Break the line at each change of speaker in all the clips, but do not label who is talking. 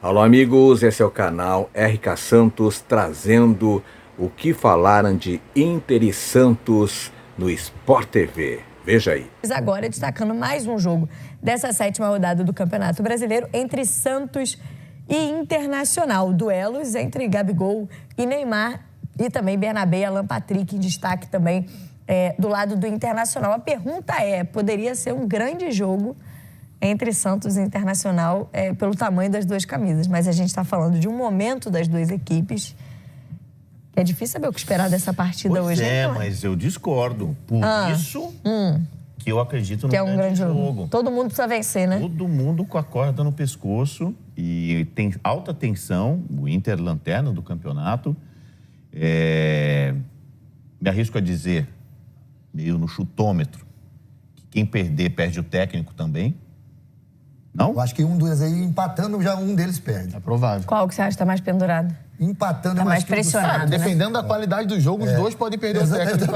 Alô amigos, esse é o canal RK Santos trazendo o que falaram de Inter e Santos no Sport TV. Veja aí.
Agora destacando mais um jogo dessa 7ª rodada do Campeonato Brasileiro entre Santos e Internacional. Duelos entre Gabigol e Neymar e também Bernabé e Alan Patrick em destaque também do lado do Internacional. A pergunta é, poderia ser um grande jogo entre Santos e Internacional pelo tamanho das duas camisas, mas a gente está falando de um momento das duas equipes que é difícil saber o que esperar dessa partida hoje.
Mas eu discordo. Por isso que eu acredito no
grande jogo. Todo mundo precisa vencer, né?
Todo mundo com a corda no pescoço e tem alta tensão, o Inter lanterna do campeonato. Me arrisco a dizer, meio no chutômetro, que quem perder, perde o técnico também. Não?
Eu acho que um dos aí, empatando, já um deles perde.
É provável.
Qual que você acha que está mais pendurado?
Empatando
tá mais pressionado, né?
Dependendo da qualidade do jogo, os dois podem perder o técnico.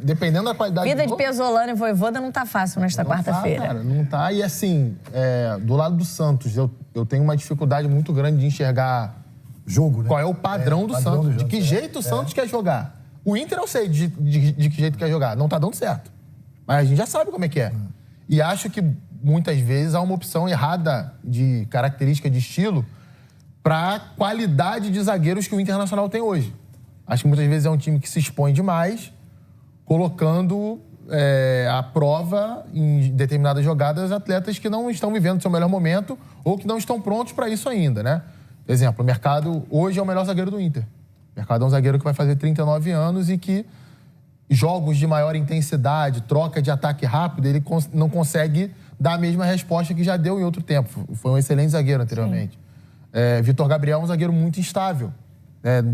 Dependendo da qualidade
Vida
do jogo.
de Pesolano e Vojvoda não tá fácil nesta quarta-feira.
Não tá. E assim, do lado do Santos, eu tenho uma dificuldade muito grande de enxergar
jogo, né?
Qual é o padrão do Santos. De que jeito o Santos quer jogar. O Inter eu sei de que jeito quer jogar. Não tá dando certo. Mas a gente já sabe como é que é. E acho que muitas vezes há uma opção errada de característica de estilo para a qualidade de zagueiros que o Internacional tem hoje. Acho que muitas vezes é um time que se expõe demais, colocando à prova em determinadas jogadas atletas que não estão vivendo o seu melhor momento ou que não estão prontos para isso ainda, né? Por exemplo, o Mercado hoje é o melhor zagueiro do Inter. O Mercado é um zagueiro que vai fazer 39 anos e que jogos de maior intensidade, troca de ataque rápido, ele não consegue dar a mesma resposta que já deu em outro tempo. Foi um excelente zagueiro anteriormente. Vitor Gabriel é um zagueiro muito instável.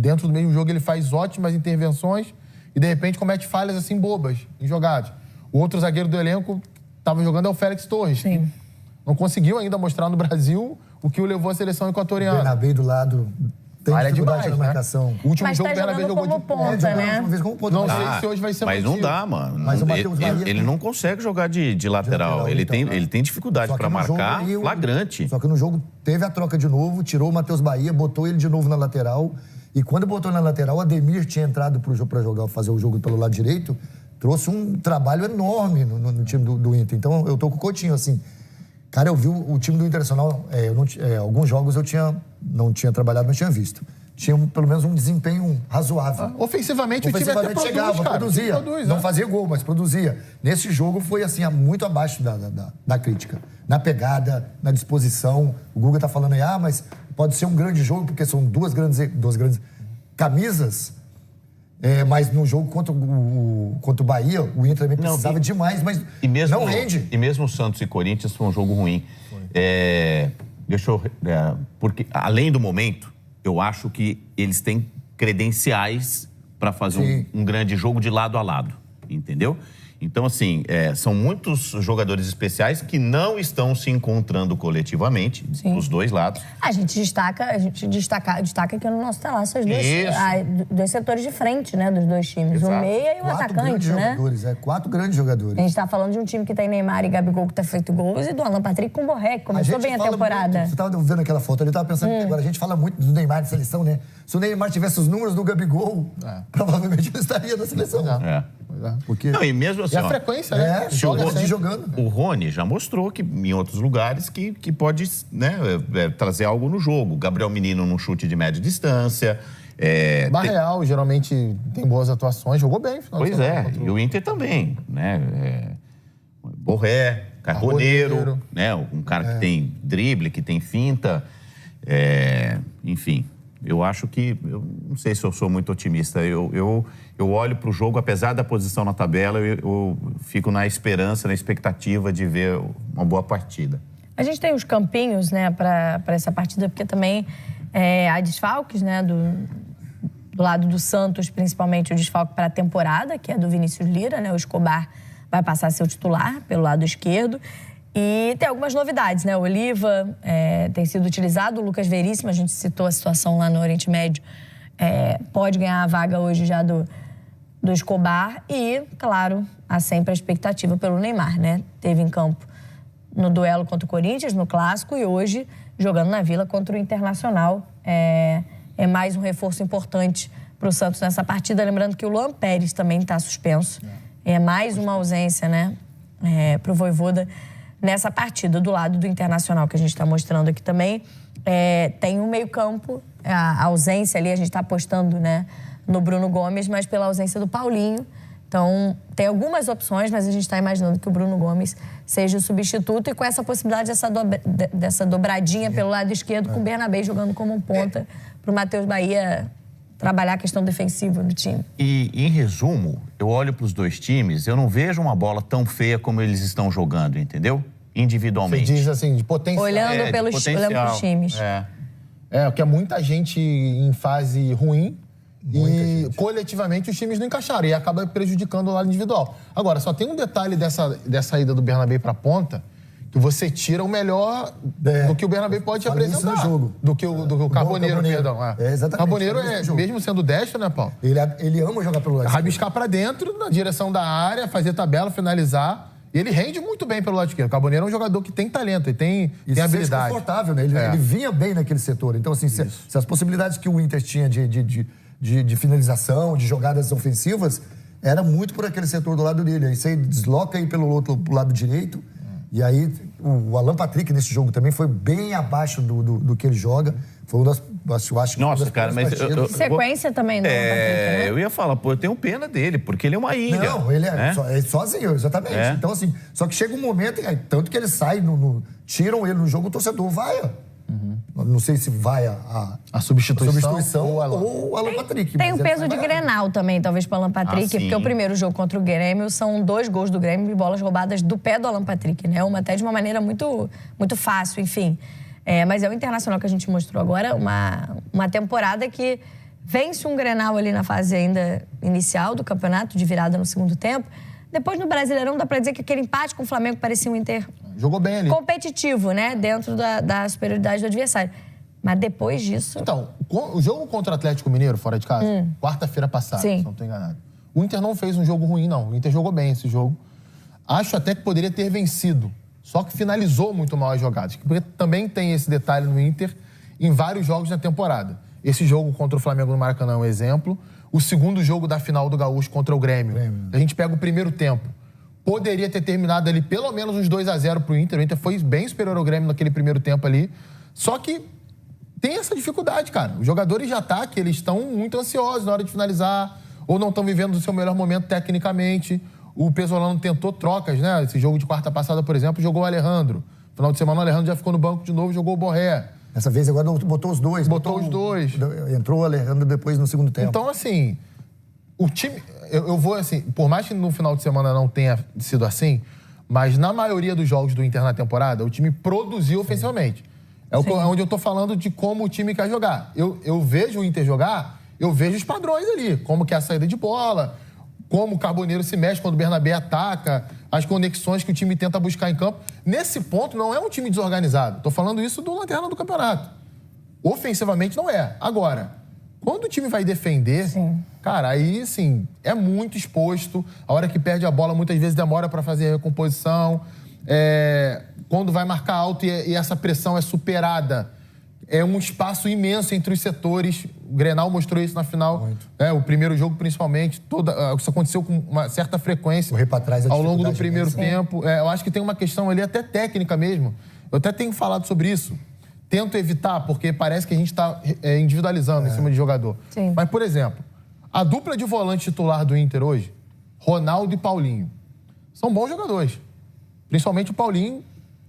Dentro do mesmo jogo ele faz ótimas intervenções e de repente comete falhas assim bobas em jogadas. O outro zagueiro do elenco estava jogando é o Félix Torres. Que não conseguiu ainda mostrar no Brasil o que o levou à seleção equatoriana.
O Bernabé do lado tem dificuldade na marcação.
O último
mas
jogo
tá
o Bernabé jogou
como
de
ponta, né?
Não sei se hoje vai ser
mas não dá, mano.
Mas o Matheus Bahia
ele não consegue jogar de lateral. Ele tem dificuldade para marcar flagrante.
Só que no jogo teve a troca de novo, tirou o Matheus Bahia, botou ele de novo na lateral. E quando botou na lateral, o Ademir tinha entrado para jogar, fazer o jogo pelo lado direito, trouxe um trabalho enorme no time do Inter. Então eu tô com o Coutinho, assim. Cara, eu vi o time do Internacional, alguns jogos eu não tinha trabalhado, mas tinha visto. Tinha pelo menos um desempenho razoável.
Ofensivamente o time até
chegava, produzia. Não fazia gol, mas produzia. Nesse jogo foi assim, muito abaixo da crítica. Na pegada, na disposição. O Guga tá falando aí, mas pode ser um grande jogo, porque são duas grandes camisas. Mas no jogo contra o Bahia, o Inter também precisava demais, mas não rende.
E mesmo Santos e Corinthians foi um jogo ruim. Porque, além do momento, eu acho que eles têm credenciais para fazer um grande jogo de lado a lado, entendeu? Então, assim, são muitos jogadores especiais que não estão se encontrando coletivamente, dos dois lados.
A gente destaca aqui no nosso tela essas dois setores de frente, né, dos dois times. Exato. O meia e o atacante, né?
Quatro grandes jogadores.
A gente tá falando de um time que tem Neymar e Gabigol que tá feito gols e do Alan Patrick com o Borré, que começou bem a temporada.
Você tava vendo aquela foto ali, eu tava pensando que agora a gente fala muito do Neymar de seleção, né? Se o Neymar tivesse os números do Gabigol, provavelmente ele estaria na seleção.
Porque... Não, e mesmo assim,
a frequência, né?
Jogando.
O Rony já mostrou que em outros lugares que pode, né, trazer algo no jogo. Gabriel Menino num chute de média distância.
Barreal geralmente tem boas atuações, jogou bem.
Pois e o Inter também, né? Borré, Carboneiro, né? Um cara que tem drible, que tem finta. Enfim, eu acho que... Eu não sei se eu sou muito otimista. Eu olho para o jogo, apesar da posição na tabela, eu fico na esperança, na expectativa de ver uma boa partida.
A gente tem os campinhos, né, para essa partida, porque também há desfalques, né, do lado do Santos, principalmente o desfalque para a temporada, que é do Vinícius Lira, né? O Escobar vai passar a ser o titular pelo lado esquerdo. E tem algumas novidades, né? O Oliva tem sido utilizado, o Lucas Veríssimo, a gente citou a situação lá no Oriente Médio, pode ganhar a vaga hoje já do Escobar. E, claro, há sempre a expectativa pelo Neymar, né? Teve em campo no duelo contra o Corinthians, no Clássico, e hoje jogando na Vila contra o Internacional. É mais um reforço importante para o Santos nessa partida. Lembrando que o Luan Pérez também está suspenso. É mais uma ausência, né, para o Vojvoda nessa partida. Do lado do Internacional, que a gente está mostrando aqui também, tem um meio-campo, a ausência ali, a gente está apostando, né, no Bruno Gomes, mas pela ausência do Paulinho. Então, tem algumas opções, mas a gente está imaginando que o Bruno Gomes seja o substituto e com essa possibilidade dessa dobradinha pelo lado esquerdo, com o Bernabé jogando como um ponta, para o Matheus Bahia trabalhar a questão defensiva do time.
E, em resumo, eu olho para os dois times, eu não vejo uma bola tão feia como eles estão jogando, entendeu? Individualmente.
Você diz assim, de potencial.
Olhando pelos times.
Porque é muita gente em fase ruim. E coletivamente os times não encaixaram e acaba prejudicando o lado individual. Agora, só tem um detalhe dessa ida do Bernabé para a ponta, que você tira o melhor do que o Bernabé pode apresentar.
No jogo.
Do que o Carboneiro, perdão.
Exatamente.
Carboneiro mesmo sendo destro, né, Paulo?
Ele ama jogar pelo lado.
Rabiscar para dentro, na direção da área, fazer tabela, finalizar. E ele rende muito bem pelo lado esquerdo. O Carboneiro é um jogador que tem talento e tem habilidade.
Confortável, né? Ele vinha bem naquele setor. Então, assim, se as possibilidades que o Inter tinha de finalização, de jogadas ofensivas, era muito por aquele setor do lado dele. Aí você desloca aí pelo lado direito. E aí o Alan Patrick nesse jogo também foi bem abaixo do que ele joga. Foi uma das... Eu acho que
nossa, cara, mas...
Sequência também do Alan Patrick, né?
Eu ia falar, eu tenho pena dele, porque ele é uma ilha.
Não, ele é sozinho, exatamente. Então, assim, só que chega um momento, tanto que ele sai, tiram ele no jogo, o torcedor vai... Não sei se vai a substituição ou o Alan Patrick.
Tem o peso de Grenal também, talvez, para o Alan Patrick, porque o primeiro jogo contra o Grêmio são 2 gols do Grêmio de bolas roubadas do pé do Alan Patrick, né? Até de uma maneira muito, muito fácil, enfim. Mas é o Internacional que a gente mostrou agora, uma temporada que vence um Grenal ali na fase ainda inicial do campeonato, de virada no segundo tempo. Depois, no Brasileirão, dá pra dizer que aquele empate com o Flamengo parecia um Inter...
Jogou bem ali.
Competitivo, né? Dentro da superioridade do adversário. Mas depois disso...
Então, o jogo contra o Atlético Mineiro, fora de casa, quarta-feira passada, se não estou enganado. O Inter não fez um jogo ruim, não. O Inter jogou bem esse jogo. Acho até que poderia ter vencido. Só que finalizou muito mal as jogadas. Porque também tem esse detalhe no Inter em vários jogos da temporada. Esse jogo contra o Flamengo no Maracanã é um exemplo. O segundo jogo da final do Gaúcho contra o Grêmio. A gente pega o primeiro tempo. Poderia ter terminado ali pelo menos uns 2-0 pro Inter. O Inter foi bem superior ao Grêmio naquele primeiro tempo ali. Só que tem essa dificuldade, cara. Os jogadores de ataque, eles estão muito ansiosos na hora de finalizar, ou não estão vivendo o seu melhor momento tecnicamente. O Pesolano tentou trocas, né? Esse jogo de quarta passada, por exemplo, jogou o Alejandro. Final de semana, o Alejandro já ficou no banco de novo, jogou o Borré.
Dessa vez agora botou os dois.
Botou os dois.
Entrou o Alejandro depois no segundo tempo.
Então, assim, o time... Eu vou, assim, por mais que no final de semana não tenha sido assim, mas na maioria dos jogos do Inter na temporada, o time produziu ofensivamente. Onde eu tô falando de como o time quer jogar. Eu vejo o Inter jogar, eu vejo os padrões ali. Como que é a saída de bola, como o Carboneiro se mexe quando o Bernabé ataca, as conexões que o time tenta buscar em campo. Nesse ponto, não é um time desorganizado. Tô falando isso do lanterna do campeonato. Ofensivamente, não é. Agora, quando o time vai defender, cara, aí, sim, é muito exposto. A hora que perde a bola, muitas vezes demora para fazer a recomposição. Quando vai marcar alto e essa pressão é superada, é um espaço imenso entre os setores. O Grenal mostrou isso na final. O primeiro jogo, principalmente. Isso aconteceu com uma certa frequência ao longo do primeiro tempo. Eu acho que tem uma questão ali até técnica mesmo. Eu até tenho falado sobre isso. Tento evitar, porque parece que a gente está individualizando em cima de jogador. Mas, por exemplo, a dupla de volante titular do Inter hoje, Ronaldo e Paulinho, são bons jogadores. Principalmente o Paulinho,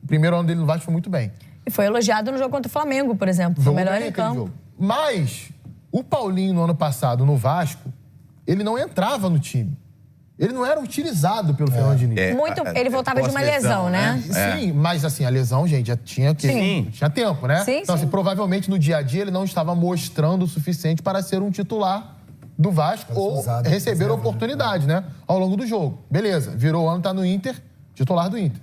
o primeiro ano dele no Vasco foi muito bem.
E foi elogiado no jogo contra o Flamengo, por exemplo. Foi o melhor em campo.
Jogo. Mas o Paulinho, no ano passado, no Vasco, ele não entrava no time. Ele não era utilizado pelo Fernando Diniz.
Ele voltava de uma lesão, né?
Sim, mas assim, a lesão, gente, já tinha tinha tempo, né? Então, assim, provavelmente no dia a dia ele não estava mostrando o suficiente para ser um titular do Vasco ou receber oportunidade, né? Ao longo do jogo. Beleza, virou o ano, tá no Inter, titular do Inter.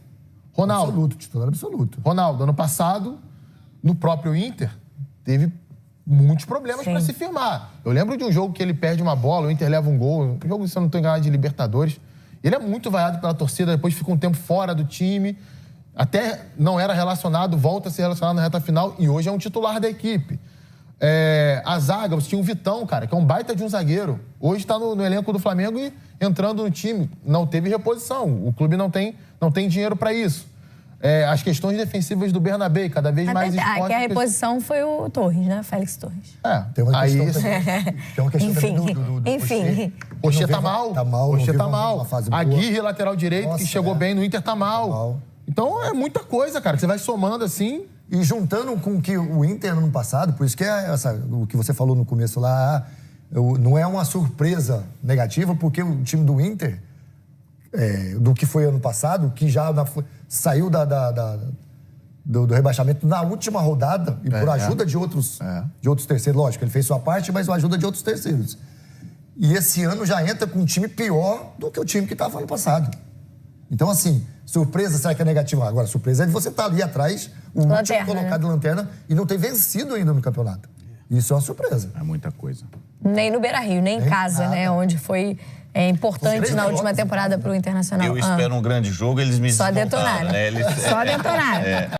Ronaldo.
Titular absoluto.
Ronaldo, ano passado, no próprio Inter, teve muitos problemas para se firmar. Eu lembro de um jogo que ele perde uma bola, o Inter leva um gol, um jogo, se eu não estou enganado, de Libertadores. Ele é muito vaiado pela torcida, depois fica um tempo fora do time. até não era relacionado, volta a ser relacionado na reta final e hoje é um titular da equipe. A zaga, você tinha o Vitão, cara, que é um baita de um zagueiro. Hoje está no elenco do Flamengo e entrando no time. Não teve reposição. O clube não tem dinheiro para isso. As questões defensivas do Bernabé, cada vez mais expostas.
Que a reposição foi o Torres, né? Félix Torres.
Tem uma questão tem uma questão
enfim.
O Rocher tá mal. O Rocher tá mal. Aguirre, lateral direito, que chegou bem no Inter, tá mal. Então é muita coisa, cara, que você vai somando assim.
E juntando com o que o Inter no ano passado, por isso que o que você falou no começo lá, não é uma surpresa negativa, porque o time do Inter, do que foi ano passado, que já saiu do rebaixamento na última rodada, e por ajuda de outros terceiros. Lógico, ele fez sua parte, mas com a ajuda de outros terceiros. E esse ano já entra com um time pior do que o time que estava ano passado. Então, assim, surpresa, será que é negativa? Agora, surpresa é de você estar ali atrás, o último colocado de lanterna, e não ter vencido ainda no campeonato. Isso é uma surpresa.
É muita coisa.
Nem no Beira-Rio, nem em casa, né? Onde foi importante na última temporada para o Internacional.
Eu espero um grande jogo, eles me
Só detonaram.
Né?
Só detonaram.